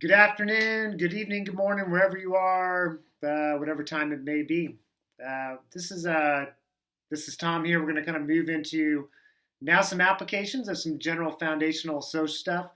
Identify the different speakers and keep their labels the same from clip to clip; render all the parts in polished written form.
Speaker 1: Good afternoon, good evening, good morning, wherever you are, whatever time it may be. This is Tom here. We're going to kind of move into now some applications of some general foundational social stuff.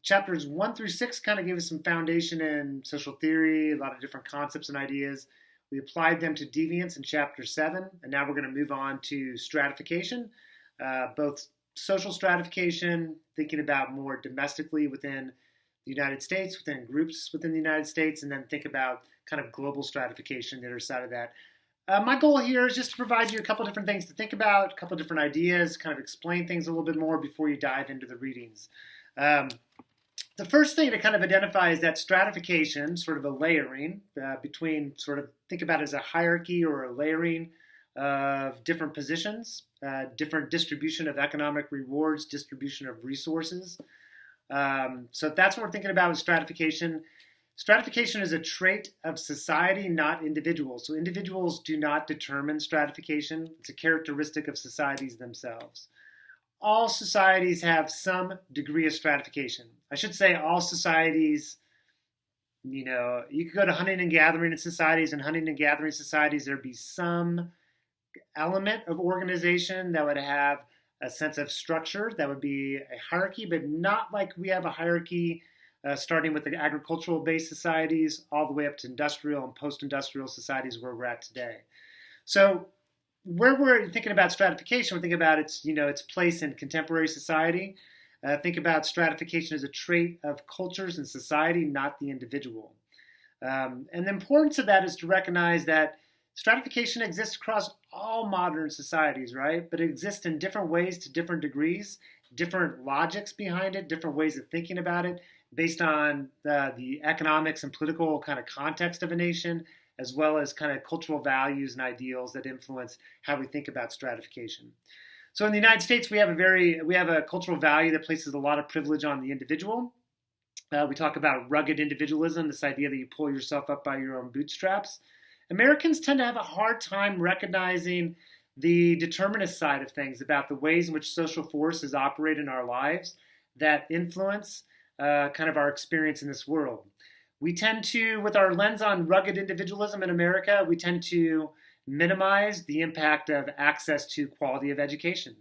Speaker 1: Chapters 1 through 6 kind of give us some foundation in social theory, a lot of different concepts and ideas. We applied them to deviance in chapter 7, and now we're going to move on to stratification, both social stratification, thinking about more domestically within the United States, within groups within the United States, and then think about kind of global stratification, the other side of that. My goal here is just to provide you a couple different things to think about, a couple different ideas, kind of explain things a little bit more before you dive into the readings. The first thing to kind of identify is that stratification, sort of a layering between, sort of think about it as a hierarchy or a layering of different positions, different distribution of economic rewards, distribution of resources. So that's what we're thinking about with stratification. Stratification is a trait of society, not individuals. So individuals do not determine stratification. It's a characteristic of societies themselves. All societies have some degree of stratification. I should say all societies, you could go to hunting and gathering societies, and hunting and gathering societies, there'd be some element of organization that would have a sense of structure. That would be a hierarchy, but not like we have a hierarchy starting with the agricultural-based societies all the way up to industrial and post-industrial societies where we're at today. So where we're thinking about stratification, we're thinking about its place in contemporary society. Think about stratification as a trait of cultures and society, not the individual. And the importance of that is to recognize that stratification exists across all modern societies, right? But it exists in different ways to different degrees, different logics behind it, different ways of thinking about it, based on the economics and political kind of context of a nation, as well as kind of cultural values and ideals that influence how we think about stratification. So in the United States, we have a cultural value that places a lot of privilege on the individual. We talk about rugged individualism, this idea that you pull yourself up by your own bootstraps. Americans tend to have a hard time recognizing the determinist side of things, about the ways in which social forces operate in our lives that influence kind of our experience in this world. We tend to, with our lens on rugged individualism in America, we tend to minimize the impact of access to quality of education.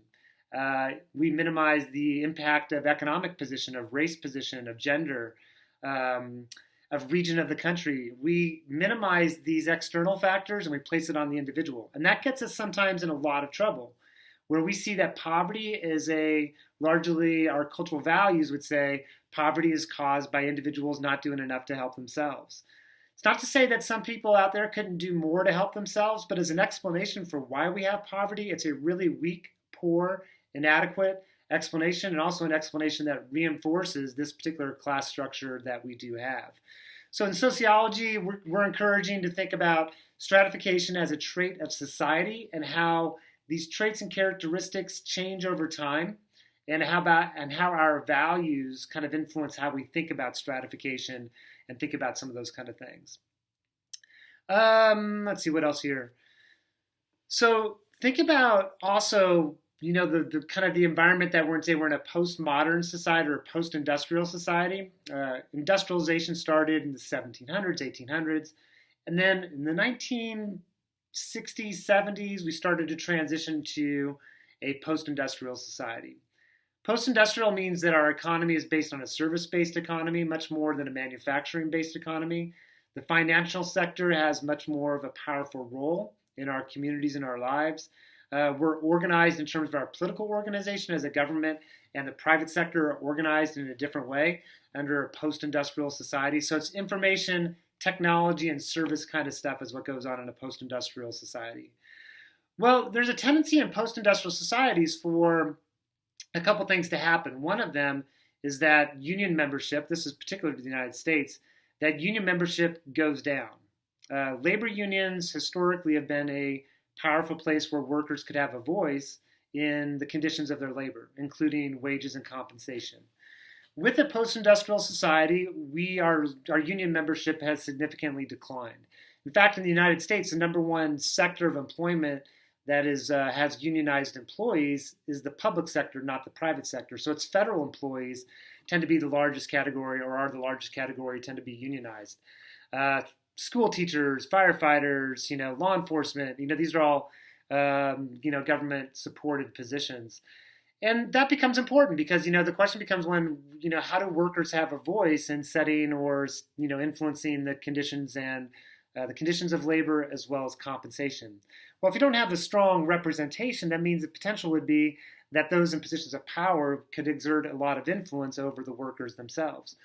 Speaker 1: We minimize the impact of economic position, of race position, of gender, of region of the country. We minimize these external factors and we place it on the individual. And that gets us sometimes in a lot of trouble, where we see that poverty is largely, our cultural values would say, poverty is caused by individuals not doing enough to help themselves. It's not to say that some people out there couldn't do more to help themselves, but as an explanation for why we have poverty, it's a really weak, poor, inadequate explanation, and also an explanation that reinforces this particular class structure that we do have. So in sociology, we're encouraging to think about stratification as a trait of society and how these traits and characteristics change over time, and how our values kind of influence how we think about stratification and think about some of those kind of things. Let's see what else here. So think about also, the kind of the environment that we're in. Say we're in a postmodern society or a post-industrial society. Industrialization started in the 1700s, 1800s, and then in the 1960s, 70s, we started to transition to a post-industrial society. Post-industrial means that our economy is based on a service-based economy much more than a manufacturing-based economy. The financial sector has much more of a powerful role in our communities and our lives. We're organized in terms of our political organization as a government, and the private sector are organized in a different way under a post-industrial society. So it's information, technology, and service kind of stuff is what goes on in a post-industrial society. Well, there's a tendency in post-industrial societies for a couple things to happen. One of them is that union membership, this is particular to the United States, that union membership goes down. Labor unions historically have been a powerful place where workers could have a voice in the conditions of their labor, including wages and compensation. With a post-industrial society, our union membership has significantly declined. In fact, in the United States, the number one sector of employment that has unionized employees is the public sector, not the private sector. So it's federal employees tend to be the largest category, or are the largest category, tend to be unionized. School teachers, firefighters, law enforcement, these are all, government supported positions. And that becomes important because, the question becomes how do workers have a voice in setting or, influencing the conditions and the conditions of labor as well as compensation. Well, if you don't have a strong representation, that means the potential would be that those in positions of power could exert a lot of influence over the workers themselves.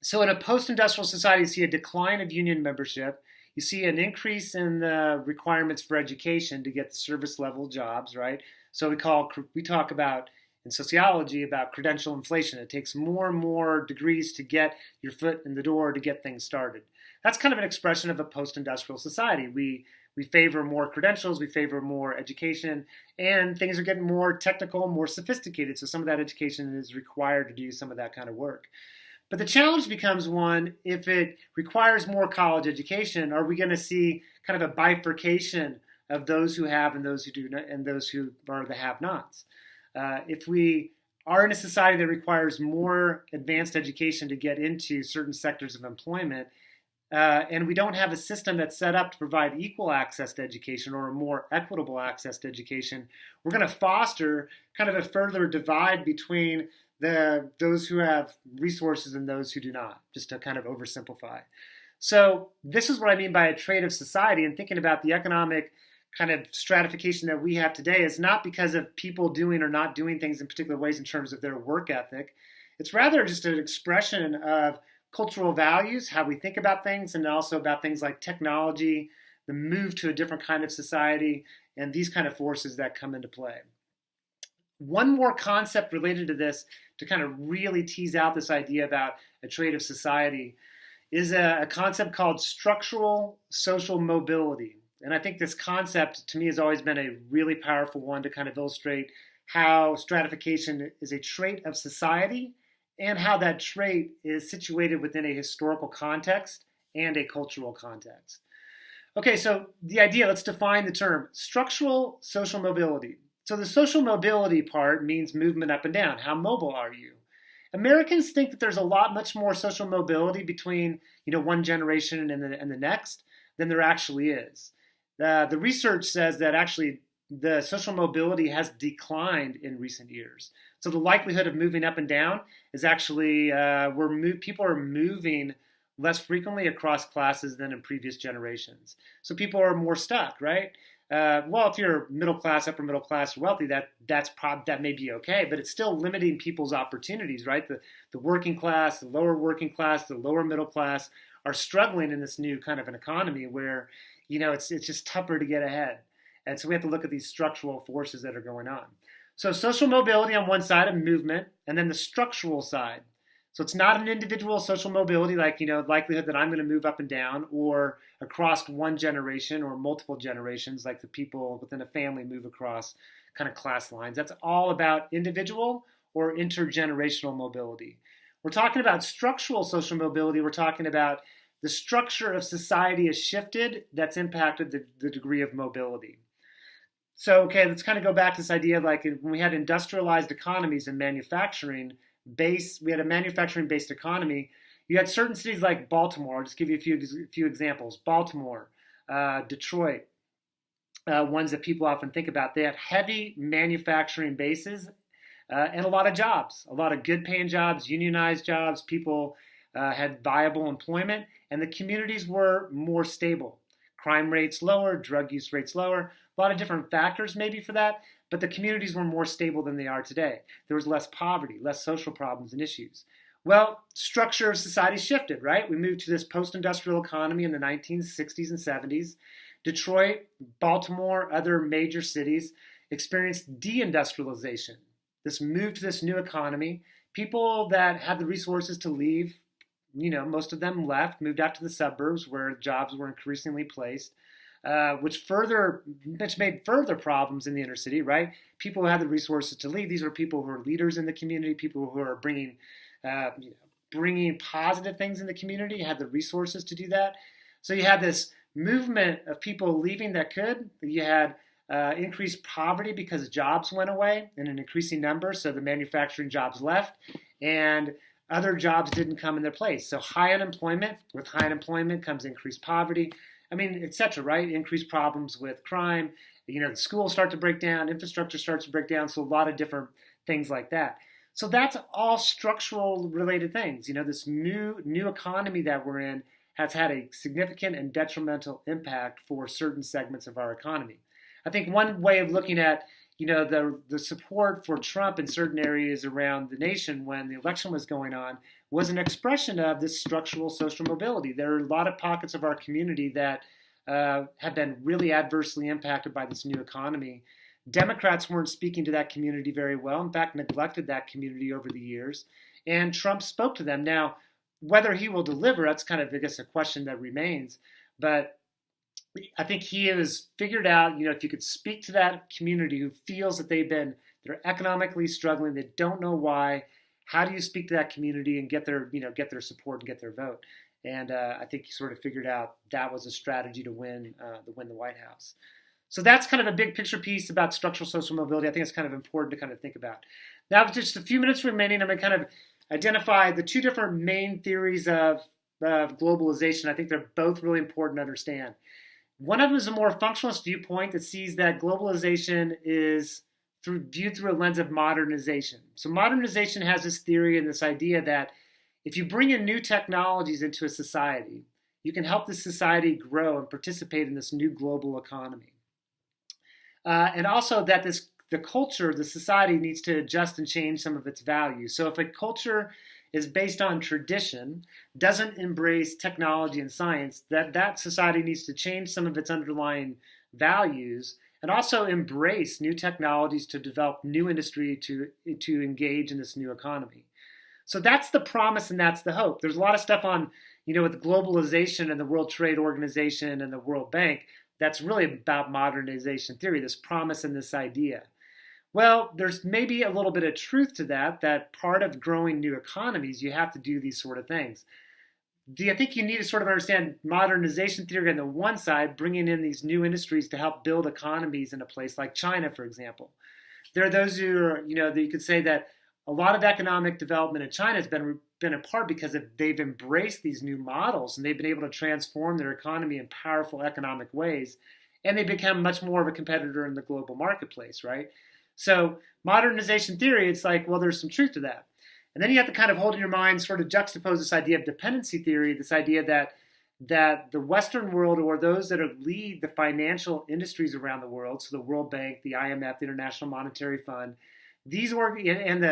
Speaker 1: So in a post-industrial society, you see a decline of union membership. You see an increase in the requirements for education to get the service level jobs, right? So we talk about in sociology about credential inflation. It takes more and more degrees to get your foot in the door to get things started. That's kind of an expression of a post-industrial society. We favor more credentials, we favor more education, and things are getting more technical, more sophisticated. So some of that education is required to do some of that kind of work. But the challenge becomes one, if it requires more college education, are we going to see kind of a bifurcation of those who have and those who do not, and those who are the have-nots? If we are in a society that requires more advanced education to get into certain sectors of employment, and we don't have a system that's set up to provide equal access to education or a more equitable access to education, we're going to foster kind of a further divide between those who have resources and those who do not, just to kind of oversimplify. So this is what I mean by a trait of society, and thinking about the economic kind of stratification that we have today is not because of people doing or not doing things in particular ways in terms of their work ethic. It's rather just an expression of cultural values, how we think about things, and also about things like technology, the move to a different kind of society, and these kind of forces that come into play. One more concept related to this to kind of really tease out this idea about a trait of society is a concept called structural social mobility. And I think this concept to me has always been a really powerful one to kind of illustrate how stratification is a trait of society and how that trait is situated within a historical context and a cultural context. Okay, so the idea, let's define the term structural social mobility. So the social mobility part means movement up and down. How mobile are you? Americans think that there's much more social mobility between one generation and the next than there actually is. The research says that actually the social mobility has declined in recent years. So the likelihood of moving up and down is actually people are moving less frequently across classes than in previous generations. So people are more stuck, right? Well, if you're middle class, upper middle class, wealthy, that may be okay, but it's still limiting people's opportunities, right? The working class, the lower working class, the lower middle class are struggling in this new kind of an economy where, it's just tougher to get ahead. And so we have to look at these structural forces that are going on. So social mobility on one side of movement, and then the structural side. So it's not an individual social mobility like, likelihood that I'm going to move up and down or across one generation or multiple generations like the people within a family move across kind of class lines. That's all about individual or intergenerational mobility. We're talking about structural social mobility. We're talking about the structure of society has shifted that's impacted the degree of mobility. So, okay, let's kind of go back to this idea of like when we had industrialized economies and we had a manufacturing-based economy. You had certain cities like Baltimore. I'll just give you a few examples. Baltimore, Detroit, ones that people often think about. They had heavy manufacturing bases and a lot of jobs, a lot of good-paying jobs, unionized jobs. People had viable employment, and the communities were more stable. Crime rates lower, drug use rates lower. A lot of different factors maybe for that, but the communities were more stable than they are today. There was less poverty, less social problems and issues. Well, structure of society shifted, right? We moved to this post-industrial economy in the 1960s and 70s. Detroit, Baltimore, other major cities experienced deindustrialization. This moved to this new economy. People that had the resources to leave, most of them left, moved out to the suburbs where jobs were increasingly placed. Which made further problems in the inner city, right? People who had the resources to leave, these are people who are leaders in the community, people who are bringing positive things in the community, had the resources to do that. So you had this movement of people leaving that could. You had increased poverty because jobs went away in an increasing number, so the manufacturing jobs left, and other jobs didn't come in their place. So high unemployment, with high unemployment comes increased poverty, et cetera, right? Increased problems with crime, the schools start to break down, infrastructure starts to break down, so a lot of different things like that. So that's all structural related things. This new economy that we're in has had a significant and detrimental impact for certain segments of our economy. I think one way of looking at the support for Trump in certain areas around the nation when the election was going on was an expression of this structural social mobility. There are a lot of pockets of our community that have been really adversely impacted by this new economy. Democrats weren't speaking to that community very well, in fact, neglected that community over the years, and Trump spoke to them. Now, whether he will deliver, that's kind of, I guess, a question that remains, but I think he has figured out, if you could speak to that community who feels that they're economically struggling, they don't know why, how do you speak to that community and get their support and get their vote? And I think he sort of figured out that was a strategy to win the White House. So that's kind of a big picture piece about structural social mobility. I think it's kind of important to kind of think about. Now, with just a few minutes remaining, I'm going to kind of identify the two different main theories of globalization. I think they're both really important to understand. One of them is a more functionalist viewpoint that sees that globalization is viewed through a lens of modernization. So modernization has this theory and this idea that if you bring in new technologies into a society, you can help the society grow and participate in this new global economy. And also that the society needs to adjust and change some of its values. So if a culture is based on tradition, doesn't embrace technology and science, that society needs to change some of its underlying values and also embrace new technologies to develop new industry to engage in this new economy. So that's the promise and that's the hope. There's a lot of stuff on, with globalization and the World Trade Organization and the World Bank that's really about modernization theory, this promise and this idea. Well, there's maybe a little bit of truth to that part of growing new economies, you have to do these sort of things. I think you need to sort of understand modernization theory on the one side, bringing in these new industries to help build economies in a place like China, for example. There are those who are, that you could say that a lot of economic development in China has been in part because they've embraced these new models and they've been able to transform their economy in powerful economic ways, and they become much more of a competitor in the global marketplace, right? So modernization theory, it's like, well, there's some truth to that. And then you have to kind of hold in your mind, sort of juxtapose this idea of dependency theory, this idea that the Western world, or those that lead the financial industries around the world, so the World Bank, the IMF, the International Monetary Fund, and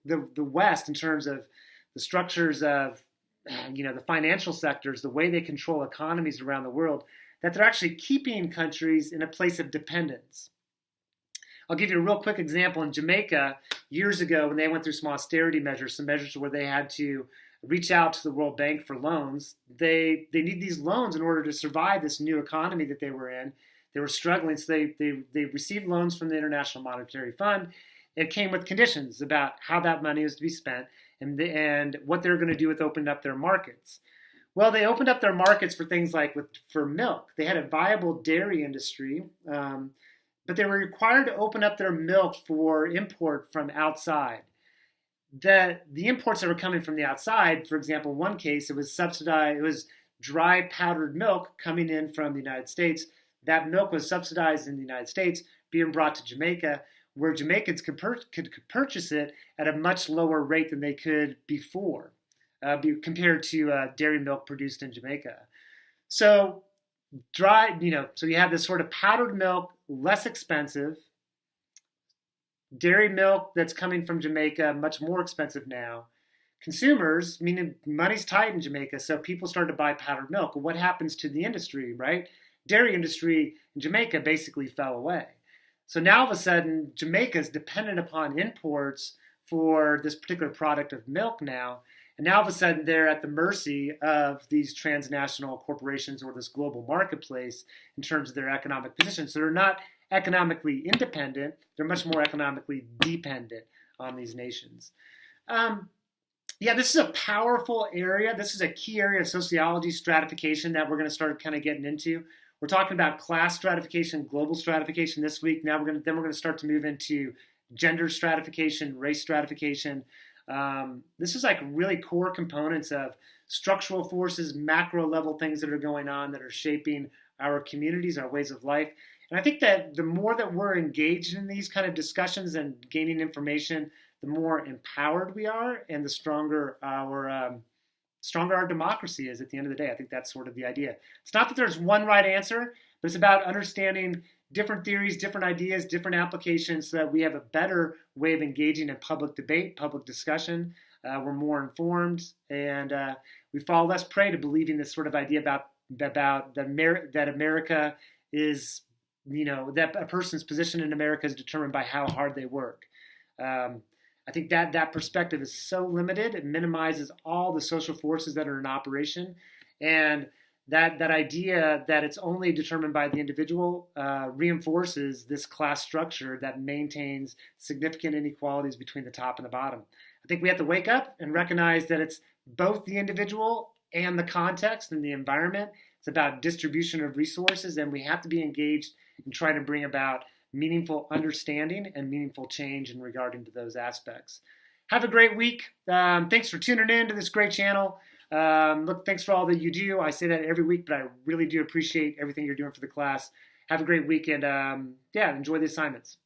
Speaker 1: the West, in terms of the structures of the financial sectors, the way they control economies around the world, that they're actually keeping countries in a place of dependence. I'll give you a real quick example. In Jamaica, years ago, when they went through some austerity measures, some measures where they had to reach out to the World Bank for loans, they need these loans in order to survive this new economy that they were in. They were struggling, so they received loans from the International Monetary Fund. It came with conditions about how that money was to be spent and what they're going to do with opening up their markets. Well, they opened up their markets for things like for milk. They had a viable dairy industry, but they were required to open up their milk for import from outside. The imports that were coming from the outside, for example, in one case, it was subsidized. It was dry powdered milk coming in from the United States. That milk was subsidized in the United States, being brought to Jamaica, where Jamaicans could purchase it at a much lower rate than they could before, compared to dairy milk produced in Jamaica. So so you have this sort of powdered milk, less expensive, dairy milk that's coming from Jamaica, much more expensive now. Consumers, meaning money's tight in Jamaica, so people started to buy powdered milk. Well, what happens to the industry, right? Dairy industry in Jamaica basically fell away. So now all of a sudden, Jamaica is dependent upon imports for this particular product of milk now. And now all of a sudden, they're at the mercy of these transnational corporations or this global marketplace in terms of their economic position. So they're not economically independent. They're much more economically dependent on these nations. This is a powerful area. This is a key area of sociology, stratification, that we're going to start kind of getting into. We're talking about class stratification, global stratification this week. Now we're going to start to move into gender stratification, race stratification. This is like really core components of structural forces, macro level things that are going on that are shaping our communities, our ways of life. And I think that the more that we're engaged in these kind of discussions and gaining information, the more empowered we are, and the stronger our democracy is at the end of the day. I think that's sort of the idea. It's not that there's one right answer, but it's about understanding different theories, different ideas, different applications so that we have a better way of engaging in public debate, public discussion. We're more informed, and we fall less prey to believing this sort of idea about that America is, that a person's position in America is determined by how hard they work. I think that perspective is so limited. It minimizes all the social forces that are in operation, and that idea that it's only determined by the individual reinforces this class structure that maintains significant inequalities between the top and the bottom. I think we have to wake up and recognize that it's both the individual and the context and the environment. It's about distribution of resources, and we have to be engaged in trying to bring about meaningful understanding and meaningful change in regarding to those aspects. Have a great week. Thanks for tuning in to this great channel. Thanks for all that you do. I say that every week, but I really do appreciate everything you're doing for the class. Have a great week, and enjoy the assignments.